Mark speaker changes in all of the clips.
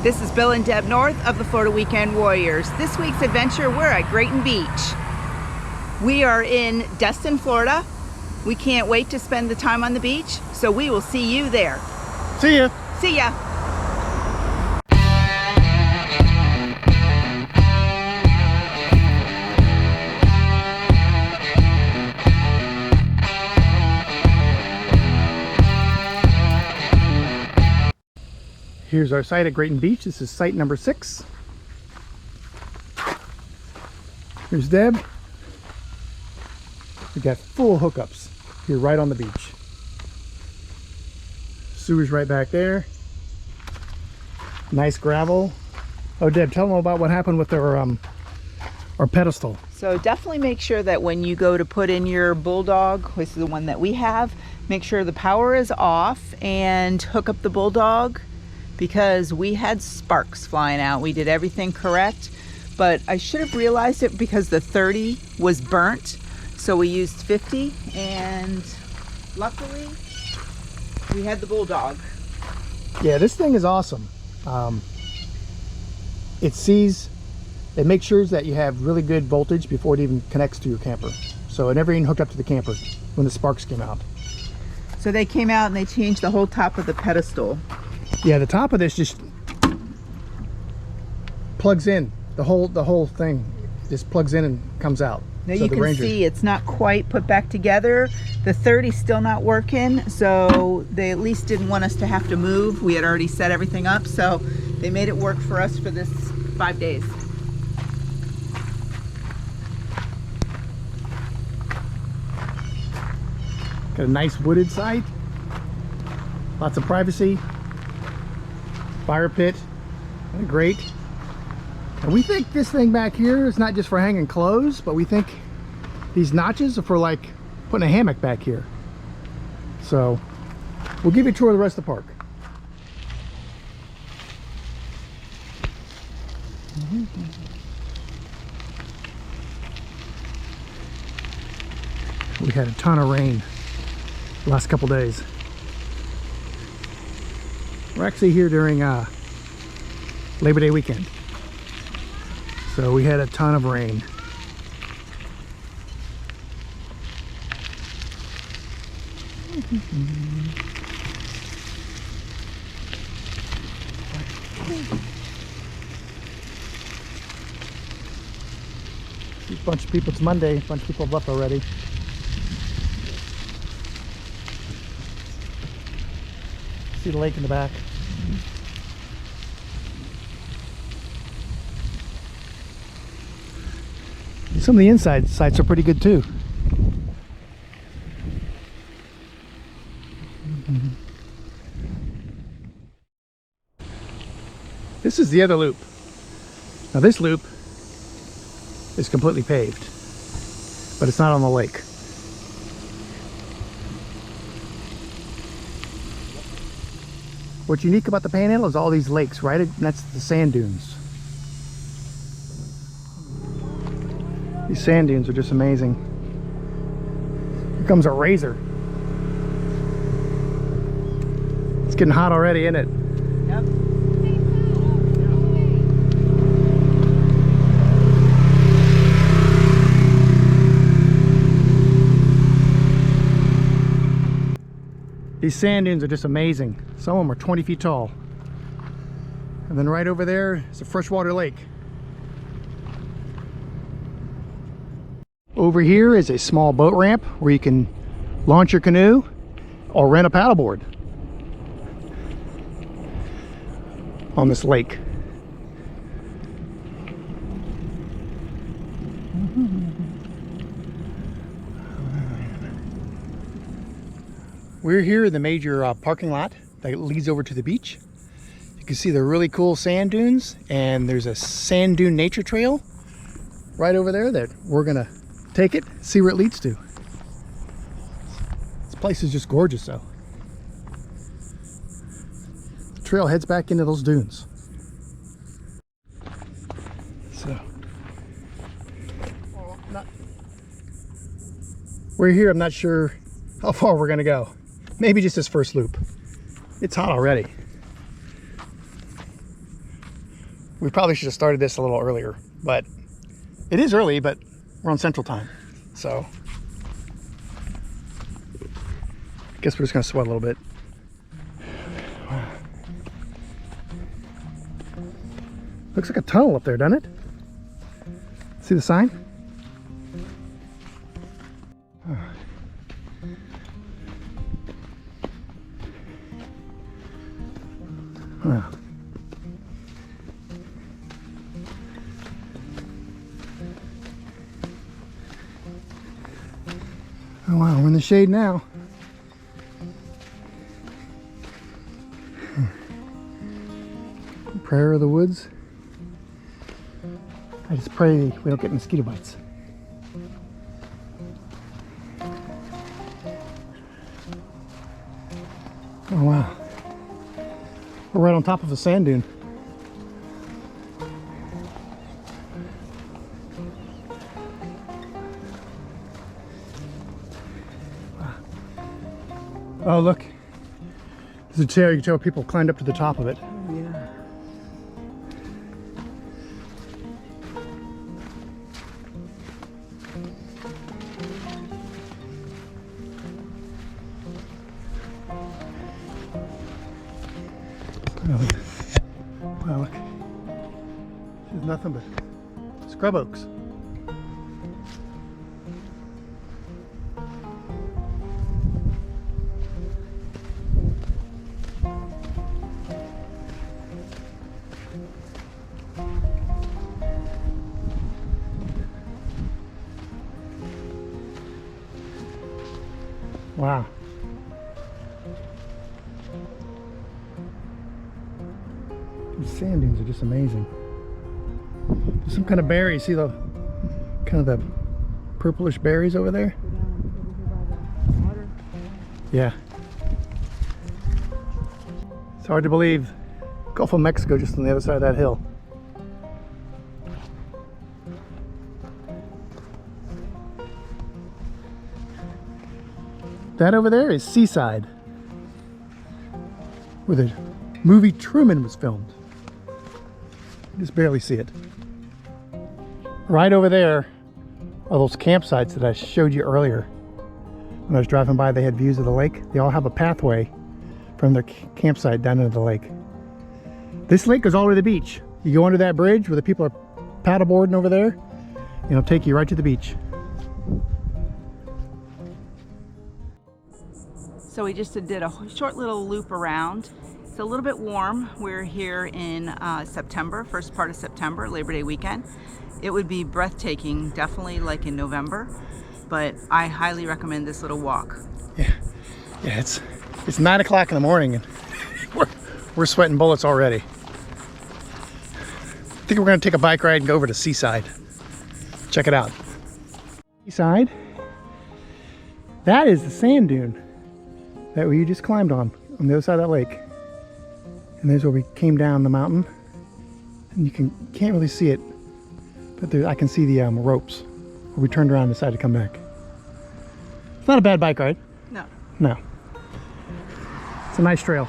Speaker 1: This is Bill and Deb North of the Florida Weekend Warriors. This week's adventure, we're at Grayton Beach. We are in Destin, Florida. We can't wait to spend the time on the beach, so we will see you there.
Speaker 2: See ya.
Speaker 1: See ya.
Speaker 2: Here's our site at Grayton Beach. This is site number 6. Here's Deb. We got full hookups here right on the beach. Sewer's right back there. Nice gravel. Oh, Deb, tell them about what happened with our pedestal.
Speaker 1: So definitely make sure that when you go to put in your Bulldog, this is the one that we have, make sure the power is off and hook up the Bulldog, because we had sparks flying out. We did everything correct, but I should have realized it because the 30 was burnt. So we used 50, and luckily we had the Bulldog.
Speaker 2: Yeah, this thing is awesome. It makes sure that you have really good voltage before it even connects to your camper. So it never even hooked up to the camper when the sparks came out.
Speaker 1: So they came out and they changed the whole top of the pedestal.
Speaker 2: Yeah, the top of this just plugs in. The whole thing just plugs in and comes out.
Speaker 1: Now you can see it's not quite put back together. The 30's still not working, so they at least didn't want us to have to move. We had already set everything up, so they made it work for us for this 5 days.
Speaker 2: Got a nice wooded site. Lots of privacy. Fire pit and a grate. And we think this thing back here is not just for hanging clothes, but we think these notches are for like putting a hammock back here. So we'll give you a tour of the rest of the park. We had a ton of rain the last couple days. We're actually here during Labor Day weekend. So we had a ton of rain. See a bunch of people, it's Monday, a bunch of people have left already. See the lake in the back. Some of the inside sites are pretty good too. This is the other loop. Now this loop is completely paved, but it's not on the lake. What's unique about the Panhandle is all these lakes, right? And that's the sand dunes. These sand dunes are just amazing. Here comes a razor. It's getting hot already, isn't it?
Speaker 1: Yep.
Speaker 2: These sand dunes are just amazing. Some of them are 20 feet tall. And then right over there is a freshwater lake. Over here is a small boat ramp where you can launch your canoe or rent a paddleboard on this lake. We're here in the major parking lot that leads over to the beach. You can see the really cool sand dunes, and there's a sand dune nature trail right over there that we're gonna take it, see where it leads to. This place is just gorgeous though. The trail heads back into those dunes. So we're here. I'm not sure how far we're gonna go. Maybe just this first loop. It's hot already. We probably should have started this a little earlier, but it is early, but we're on Central Time. So I guess we're just gonna sweat a little bit. Looks like a tunnel up there, doesn't it? See the sign? Wow. Oh wow, we're in the shade now. Prayer of the woods. I just pray we don't get mosquito bites. Oh wow. We're right on top of a sand dune. Oh look, there's a chair. You can tell people climbed up to the top of it.
Speaker 1: Yeah.
Speaker 2: Wow, look. There's nothing but scrub oaks. Wow. These sand dunes are just amazing. There's some kind of berries. See the kind of the purplish berries over there? Yeah. It's hard to believe. Gulf of Mexico just on the other side of that hill. That over there is Seaside, where the movie Truman was filmed. You just barely see it. Right over there are those campsites that I showed you earlier. When I was driving by, they had views of the lake. They all have a pathway from their campsite down into the lake. This lake goes all the way to the beach. You go under that bridge where the people are paddleboarding over there, and it'll take you right to the beach.
Speaker 1: So we just did a short little loop around. It's a little bit warm. We're here in September, first part of September, Labor Day weekend. It would be breathtaking, definitely like in November, but I highly recommend this little walk.
Speaker 2: Yeah, it's 9 o'clock in the morning and we're sweating bullets already. I think we're gonna take a bike ride and go over to Seaside. Check it out. Seaside, that is the sand dune that we just climbed on the other side of that lake. And there's where we came down the mountain. And you can't really see it, but I can see the ropes where we turned around and decided to come back. It's not a bad bike ride.
Speaker 1: No.
Speaker 2: No. It's a nice trail.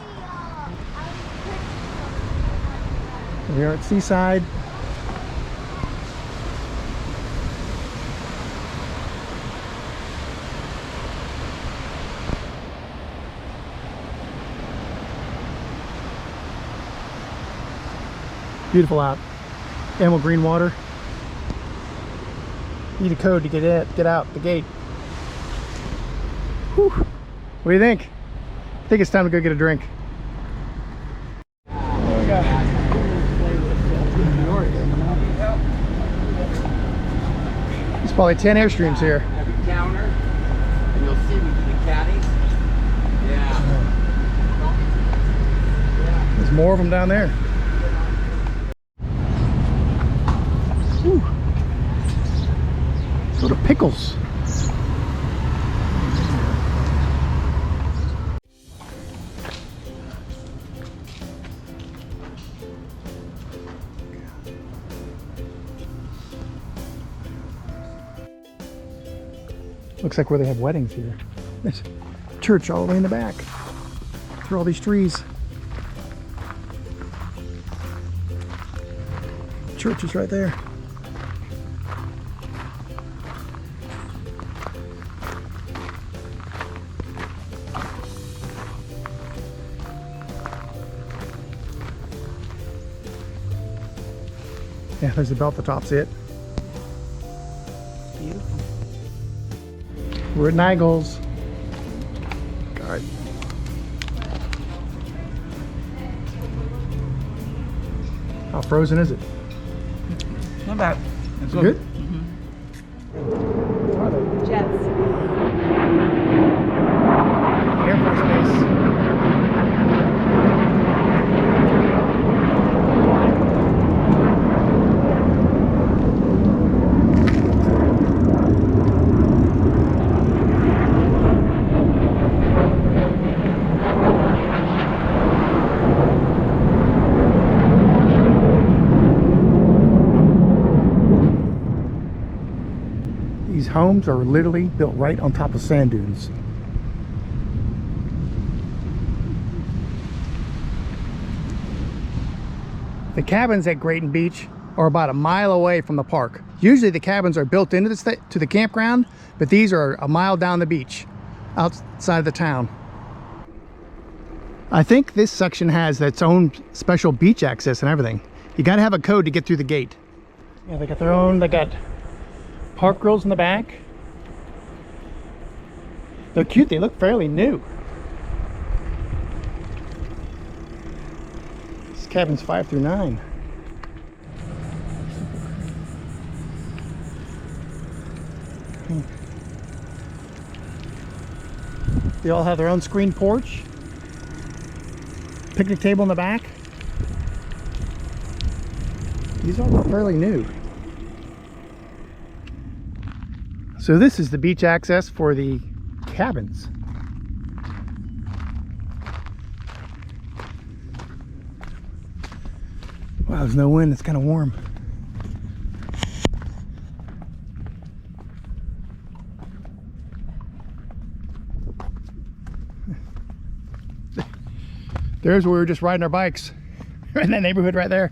Speaker 2: We are at Seaside. Beautiful out. Emerald green water. Need a code to get out the gate. Whew. What do you think? I think it's time to go get a drink. What we got? There's probably 10 Airstreams here.
Speaker 3: Every counter, and you'll see the caddies. Yeah.
Speaker 2: There's more of them down there. Ooh. Go to Pickles. Looks like where they have weddings here. There's a church all the way in the back through all these trees. church is right there. Yeah, there's the bell at the top, see it?
Speaker 1: Beautiful.
Speaker 2: We're at Nigels. All right. How frozen is it?
Speaker 1: Not bad.
Speaker 2: It's good?
Speaker 1: Mm-hmm.
Speaker 2: What are they?
Speaker 1: Jets.
Speaker 2: Air Force Base. These homes are literally built right on top of sand dunes. The cabins at Grayton Beach are about a mile away from the park. Usually the cabins are built into the campground, but these are a mile down the beach, outside of the town. I think this section has its own special beach access and everything. You gotta have a code to get through the gate. Yeah, they got park grills in the back. They're cute, they look fairly new. This cabin's 5 through 9. They all have their own screened porch. Picnic table in the back. These all look fairly new. So this is the beach access for the cabins. Wow, there's no wind, it's kind of warm. There's where we were just riding our bikes. Right in that neighborhood right there.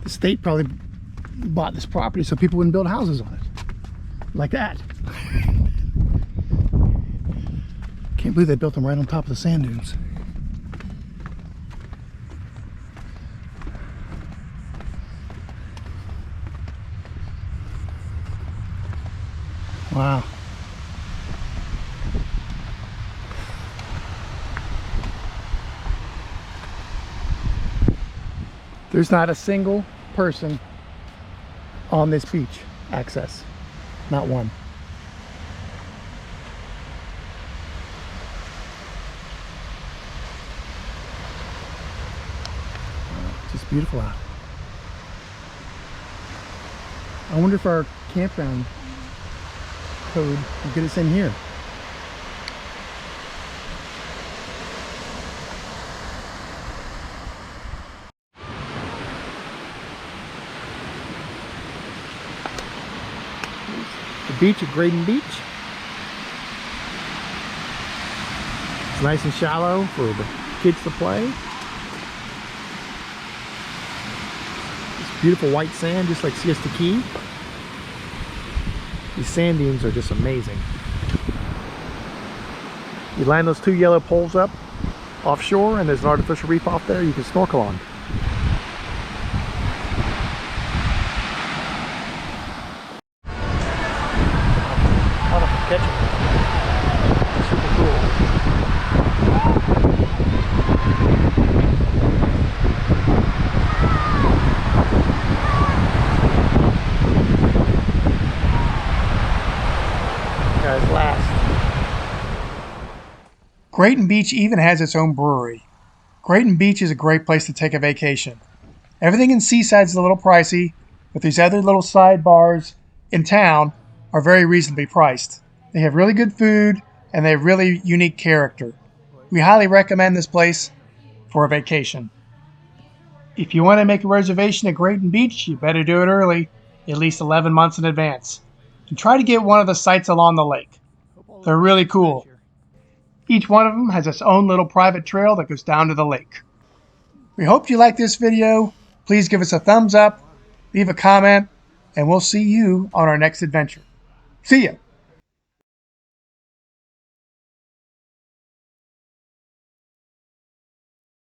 Speaker 2: The state probably bought this property so people wouldn't build houses on it. Like that. Can't believe they built them right on top of the sand dunes. Wow. There's not a single person on this beach access. Not one. Just beautiful out. I wonder if our campground code will get us in here. The beach at Grayton Beach. It's nice and shallow for the kids to play. This beautiful white sand, just like Siesta Key. These sand dunes are just amazing. You line those 2 yellow poles up offshore, and there's an artificial reef off there you can snorkel on. Super cool. Guys, last. Grayton Beach even has its own brewery. Grayton Beach is a great place to take a vacation. Everything in Seaside is a little pricey, but these other little side bars in town are very reasonably priced. They have really good food and they have really unique character. We highly recommend this place for a vacation. If you want to make a reservation at Grayton Beach, you better do it early, at least 11 months in advance. And try to get one of the sites along the lake. They're really cool. Each one of them has its own little private trail that goes down to the lake. We hope you liked this video. Please give us a thumbs up, leave a comment, and we'll see you on our next adventure. See ya!